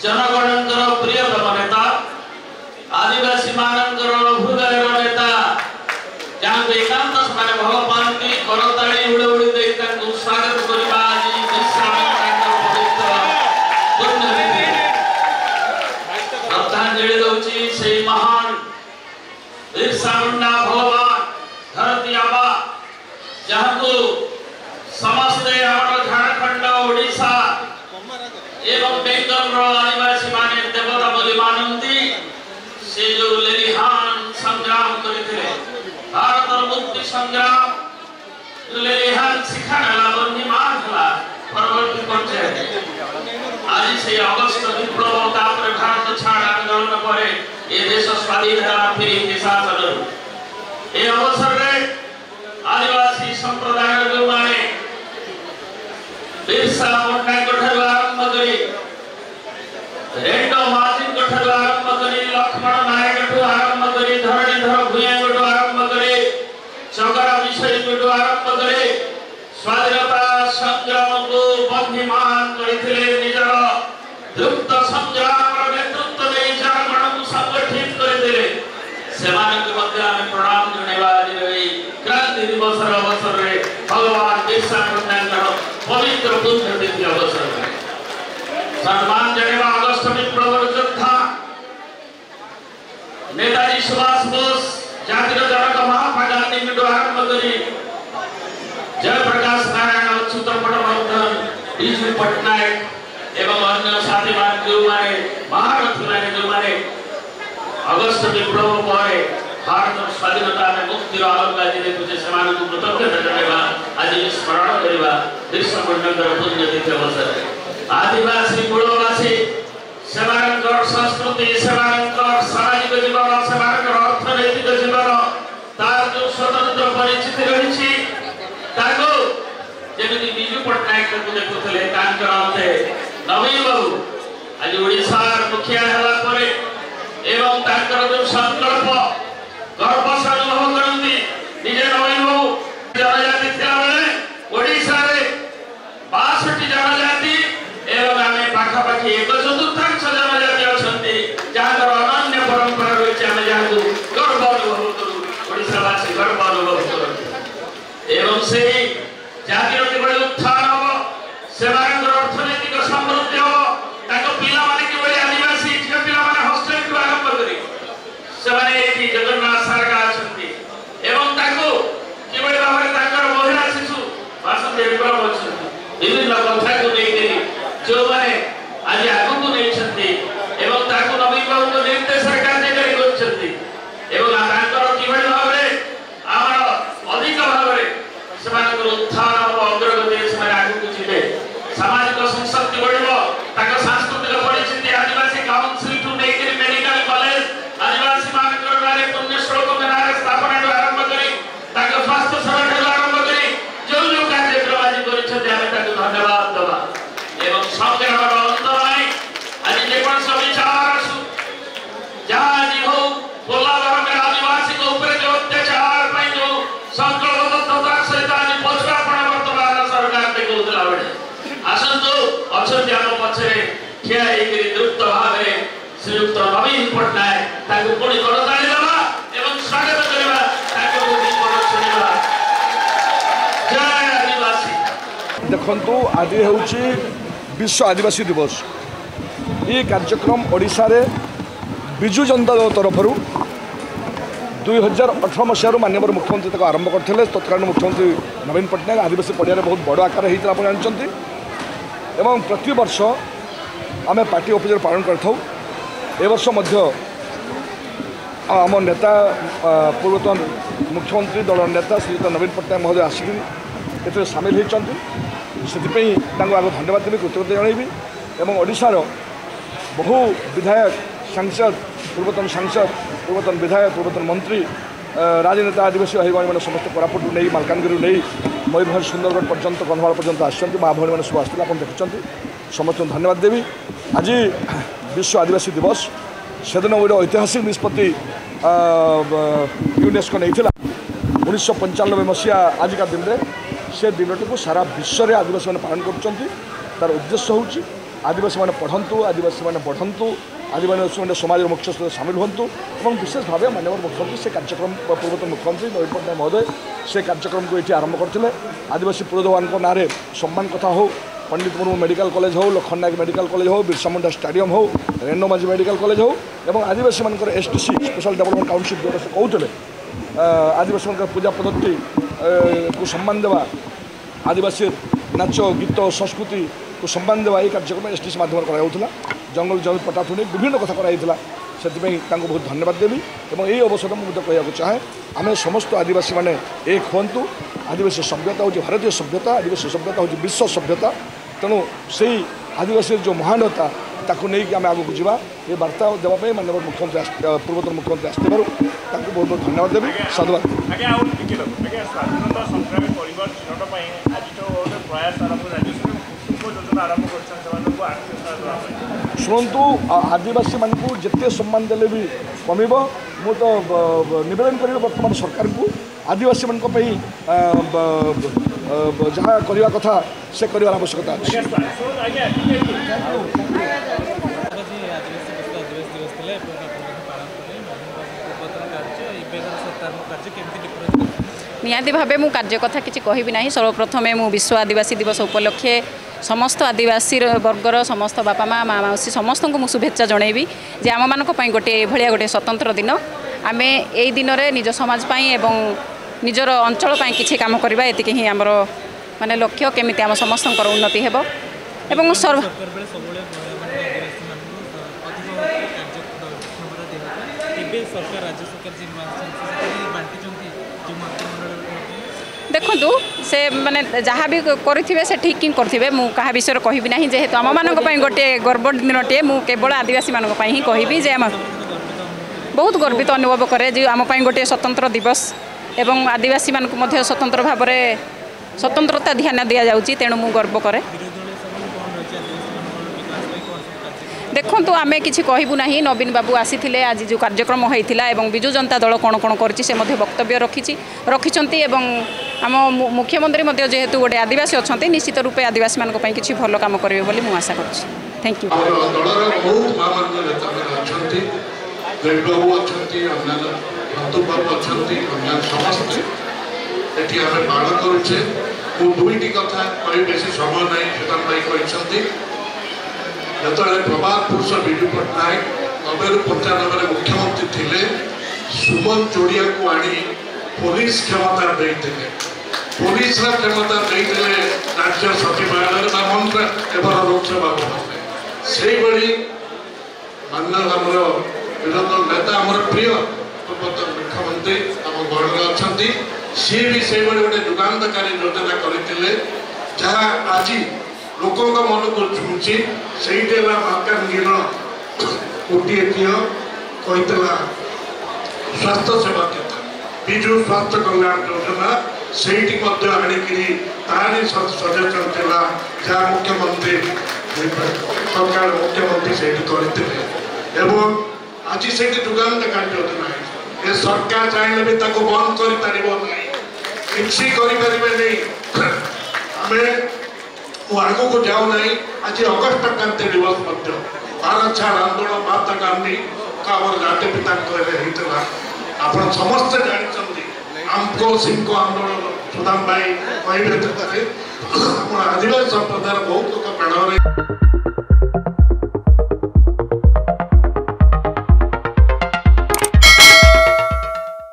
जनगणकर प्रियतम नेता आदिवासी मानकर हृदय नेता जहाँ एकांत समय भल पाती करताड़ी उड़े उड़ी दे स्वागत करवा आज श्रद्धांजलि दूची से महान बिरसा मुंडा भगवान धरती आबा जहाँ को समस्ते झारखंड ओडिशा एवं बेंगल आदिवासी माने देवता बोली मानती से जो लेलिहान संग्राम करते भारत मुक्ति संग्राम लेलिहान शिखा नेला बंधीमान हला परवर्ती पंचायत आज से अगस्त विप्लव तापर भारत छाड़ आंदोलन पर ये देश स्वाधीन है फिर इनके शासन ए अवसर में आदिवासी संप्रदाय जो माने बिरसा मुंडा कोठर आरंभ करी रेड्डो माजिन कोठर आरंभ करी लक्ष्मण नायक कोठर आरंभ करी धरणीधर भुया कोठर आरंभ करी चौगरा विषय कोठर आरंभ करी स्वाधीनता संग्राम को बंधीमान करिथिले निजर द्रुत संग्राम नेतृत्व दे जनगण को संगठित करिथिले सेवानक मध्य में प्रणाम जणेवा दिवे क्रांति दिवस अवसर रे भगवान बिरसा मुंडा पवित्र पुण्यतिथि अवसर में सम्मान जनेवा अगस्त विप्लव योद्धा नेताजी सुभाष बोस जातिर जनक महात्मा गांधी को आरंभ करी जयप्रकाश नारायण अच्युत पटवर्धन बीजू पटनायक एवं अन्य साथी मान जो माने महारथी माने जो माने अगस्त विप्लव पर भारत स्वाधीनता में मुक्तिर आलोक दिने तुझे समान को कृतज्ञता जनेवा आज स्मरण करवा बिरसा मुंडा पुण्यतिथि अवसर आदिवासी मूलवासी सेवानकर संस्कृति सेवानकर सामाजिक जीवन सेवानकर अर्थनैतिक जीवन तार जो स्वतंत्र परिचिति रही ताको जेमिति बीजू पटनायक को देखुले तांकर अंते नवीन बाबू आज ओडिशा मुखिया हला परे एवं तांकर जो संकल्प गर्व से अनुभव करती निजे नवीन बाबू जनजाति थिला बेले ओडिशा रे 62 जनजाति एवं आमे पाखापाखि एक चतुर्थांश जनजाति अछंती जहां अनन्य परंपरा रही आमे जहां गर्व अनुभव करू ओडिशावासी गर्व अनुभव करू एवं से जातिर केवल उत्थान हो सेवानकर अर्थनैतिक समृद्धि हो ताको पिला माने केवल आदिवासी झिया पिला माने हॉस्टल को आरंभ करी सेवाने एठी जगन्नाथ सरकार अछंती एवं ताको केवल भाବରେ ताकर महिला शिशु वासुदेव प्रभु अछंती विभिन्न कथा को लेके जो माने आज आगु को नहीं छंती एवं ताको नवीन बाबू को निर्देशक कार्य करी करछंती एवं ताकर किवल भाବରେ आमर अधिक भाବରେ सेमानकर उत्थान और अग्रगति समय आगु को जिबे सामाजिक संशक्ति बढ़िबो ताको सांस्कृतिक परिचिति आदिवासी council to make medical college आदिवासी मानकर नारे पुण्य श्लोक में नारे स्थापना को आरंभ करी ताको स्वास्थ्य सेवा को आरंभ करी जो जो कार्यक्रम आज करिछते आमे ताको धन्यवाद दबा एवं संग्राम अंत नाही आज जे कोन सब विचार जहां जी हो बोला में आदिवासी को ऊपर जो अत्याचार पई जो संकल्पबद्धता सहित आज पछुआपण वर्तमान सरकार के कोदला बडे आसंतु अछते हम पछरे ठिया एकरी द्रुत भावे श्रीयुक्त नवीन पटनायक ताको कोणी करताली देबा एवं स्वागत करबा ताको दीपक सुनिबा जय आदिवासी देखंतु आज होउची विश्व आदिवासी दिवस ये कार्यक्रम ओडिशा रे बिजू जनता दल तरफ 2018 मसीह माननीय मुख्यमंत्री तक आरंभ करते तत्कालीन मुख्यमंत्री नवीन पटनायक आदिवासी पड़िया बहुत बड़ आकार होता आप जानते एवं प्रति वर्ष आम पार्टी ऑफिस पालन करथौ ए वर्ष मध्य आम नेता पूर्वतन मुख्यमंत्री दल नेता श्रीयुत नवीन पटनायक महोदय आसिक ए सामिल होती से आगे धन्यवाद देवी कृतज्ञता जनइबी एवं ओडिशार बहु विधायक सांसद पूर्वतन विधायक पूर्वतन मंत्री राजनेता आदिवासी भाई मैंने समस्त कोरापुट नहीं मालकानगिरी नहीं मयूरभंज सुंदरगढ़ पर्यंत कन्धमाल पर्यंत आसुँच माँ भौणी मैंने सब आसते आप देखुं समस्त धन्यवाद देवी आज विश्व आदिवासी दिवस से दिन गोटे ऐतिहासिक निष्पत्ति यूनेस्को नहीं 1995 मसीहा आजिका दिन में से दिन को सारा विश्व में आदिवासी मैंने पालन कर तार उद्देश्य हूँ आदिवासी मैंने पढ़ंतु आदिवासी मैंने बढ़ंतु आदिवासी मैंने समाज मुख्य सामिल हूँ और विशेष भाव माननीय मुख्यमंत्री से कार्यक्रम पूर्वतन मुख्यमंत्री नवीन पट्टनायक महोदय से कार्यक्रम को ये आरंभ करते आदिवासी पुरोधवान ना सम्मान कथा हो पंडित मुर्मू मेडिकल कॉलेज हो लखन नायक मेडिकल कॉलेज हो बिरसा मुंडा स्टाडियम हो रेणु माझी मेडिकल कॉलेज हो एवं आदिवासी मान एसटीसी स्पेशल डेवलपमेंट काउंसिल जो से कहते आदिवासी मान पूजा पद्धति को सम्मान देवा आदिवासी नाच गीत संस्कृति को सम्मान देवा ये कार्यक्रम एसटीसी माध्यम कराला जंगल जमीन पटाथुणी विभिन्न कथा कराइला से बहुत धन्यवाद देवी और ये अवसर मुझे कहना चाहे आम समस्त आदिवासी मैंने एक हूँ आदिवासी सभ्यता हूँ भारतीय सभ्यता आदिवासी सभ्यता हूँ विश्व सभ्यता तेणु से आदिवासी जो महानता ताकू नहीं आम आगे जावा ये वार्ता देवाई माननीय मुख्यमंत्री पूर्वतन मुख्यमंत्री आसते बहुत बहुत धन्यवाद देवी साधुवाद शुणु आदिवासी मानू जिते सम्मान देले भी कमिब मु तो नवेदन करी बर्तमान सरकार को आदिवासी मान जहाँ करने कथा से कर आवश्यकता अच्छे निहाती भावे मु कार्य कथा किसी कहबी ना सर्वप्रथम मु विश्व आदिवासी दिवस उपलक्षे समस्त आदिवासी वर्गर समस्त बापा माँ माँ मौसी समस्त को मुझे शुभेच्छा जनइबी जे आम मान गोटे भाया गोटे स्वतंत्र दिन आम यही दिन में निज समाज एवं निजर अंचल किसी कम करवा ये ही आमर माने लक्ष्य केमी आम समस्त उन्नति हेब एवं सर्व देखु से माने जहाँ भी करेंगे से ठीक ही करेंगे मु क्या विषय कहबी ना जेहेतु आम मान गोटे गर्व दिनटे मु केवल आदिवासी मान ही कहबी जे आम बहुत गर्वित अनुभव करे जे आम गोटे स्वतंत्र दिवस एवं आदिवासी मान स्वतंत्र भाव में स्वतंत्रता ध्यान दि जाऊँगी तेणु मु गर्व करे देखु आम कि कहबू ना नवीन बाबू आसी आज जो कार्यक्रम होता है विजु जनता दल कौन कौन कर वक्तव्य रखिंट आम मुख्यमंत्री जेहेतु गोटे आदिवासी अच्छा निश्चित रूपे आदिवासी मान किसी भल कम करेंगे बोली मुझे आशा कर थैंक यू दुईटी कथा कही बेसी समय नहीं जो प्रभात पुरुष विजु पट्टनायक 90 ରୁ 95 मुख्यमंत्री थे सुमन चोड़िया को आनी पुलिस क्षमता देते पुलिस क्षमता देते राज्य सचिवालय मंत्री एवं लोकसभा भवन से माननीय विरोधी नेता आम प्रिय पूर्वतन मुख्यमंत्री आम गणर अच्छा सी भी से गोटे युगान्तकारी योजना करते जहाँ आज लोकों मन को छुची से मालकानगिर गोटे झील कहला स्वास्थ्य सेवा केन्द्र विजु स्वास्थ्य कल्याण योजना से तारी सजेसन था जहाँ मुख्यमंत्री सरकार मुख्यमंत्री से करते आज से युगान्तकारी योजना ये सरकार चाहिए भी बंद कर किसी करें आगू को जाऊ ना आज अगस्ट क्रांति दिवस भारत छाड़ आंदोलन महात्मा गांधी का जाति पिता आप समस्त जानते आमको सिंह आंदोलन सुदाम भाई कहे आदिवासी संप्रदाय बहुत लोग प्राण